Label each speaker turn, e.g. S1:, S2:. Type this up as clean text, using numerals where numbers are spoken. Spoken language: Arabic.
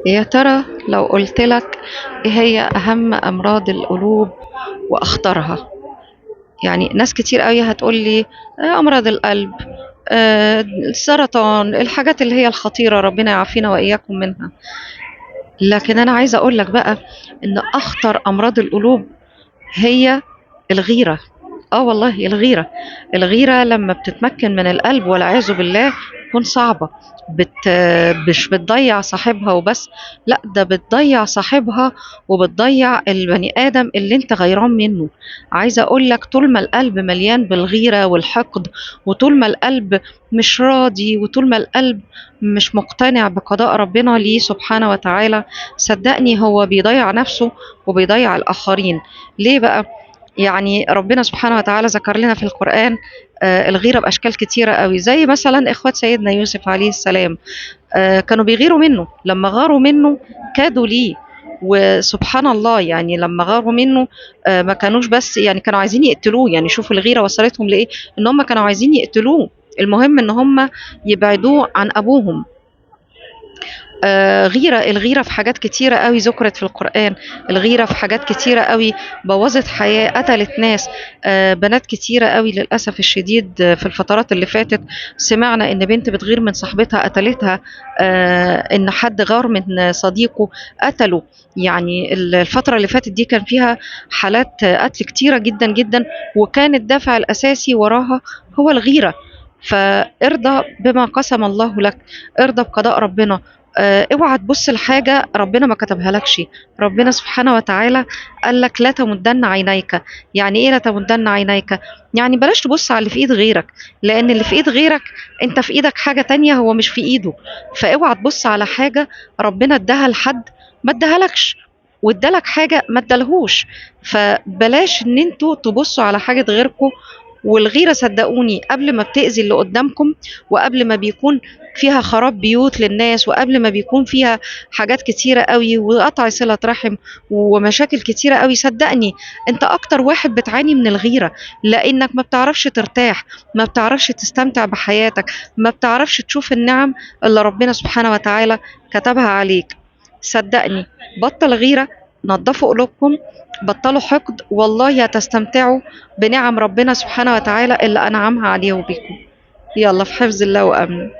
S1: يا ترى لو قلت لك ايه هي اهم امراض القلوب واخطرها؟ يعني ناس كتير قوي هتقول لي امراض القلب، السرطان، الحاجات اللي هي الخطيرة، ربنا يعافينا واياكم منها. لكن انا عايزة اقول لك بقى ان اخطر امراض القلوب هي الغيرة. اه والله الغيرة. الغيرة لما بتتمكن من القلب والعياذ بالله تكون صعبة. بت مش بتضيع صاحبها وبس، لا ده بتضيع صاحبها وبتضيع البني آدم اللي انت غيران منه. عايزة اقول لك طول ما القلب مليان بالغيرة والحقد، وطول ما القلب مش راضي، وطول ما القلب مش مقتنع بقضاء ربنا ليه سبحانه وتعالى، صدقني هو بيضيع نفسه وبيضيع الآخرين. ليه بقى؟ يعني ربنا سبحانه وتعالى ذكر لنا في القرآن الغيرة بأشكال كتيرة قوي، زي مثلا إخوة سيدنا يوسف عليه السلام. كانوا بيغيروا منه، لما غاروا منه كادوا ليه. وسبحان الله يعني لما غاروا منه ما كانوش بس يعني كانوا عايزين يقتلوه. يعني شوفوا الغيرة وصلتهم لإيه، إن هم كانوا عايزين يقتلوه. المهم إن هم يبعدوه عن أبوهم. الغيرة في حاجات كتيرة قوي ذكرت في القرآن. الغيرة في حاجات كتيرة قوي بوظت حياة، قتلت ناس. بنات كتيرة قوي للأسف الشديد. في الفترات اللي فاتت سمعنا إن بنت بتغير من صاحبتها قتلتها. إن حد غار من صديقه قتله. يعني الفترة اللي فاتت دي كان فيها حالات قتل كتيرة جدا جدا، وكان الدافع الأساسي وراها هو الغيرة. فارضى بما قسم الله لك، ارضى بقضاء ربنا. اوعى تبص لحاجة ربنا ما كتبها لكش. ربنا سبحانه وتعالى قال لك لا تمدن عينيك. يعني ايه لا تمدن عينيك؟ يعني بلاش تبص على اللي في ايد غيرك، لان اللي في ايد غيرك انت في ايدك حاجة تانية هو مش في ايده. فاوعى تبص على حاجة ربنا اداها لحد ما اداهالكش، وادالك حاجة ما ادالهوش. فبلاش ان انتوا تبصوا على حاجة غيركم. والغيرة صدقوني قبل ما بتأذي اللي قدامكم، وقبل ما بيكون فيها خراب بيوت للناس، وقبل ما بيكون فيها حاجات كتيرة قوي وقطع صلة رحم ومشاكل كتيرة قوي، صدقني انت اكتر واحد بتعاني من الغيرة. لانك ما بتعرفش ترتاح، ما بتعرفش تستمتع بحياتك، ما بتعرفش تشوف النعم اللي ربنا سبحانه وتعالى كتبها عليك. صدقني بطل غيرة، نظفوا قلوبكم، بطلوا حقد، والله هتستمتعوا بنعم ربنا سبحانه وتعالى اللي أنعمها عليه وبيكم. يلا في حفظ الله وأمن.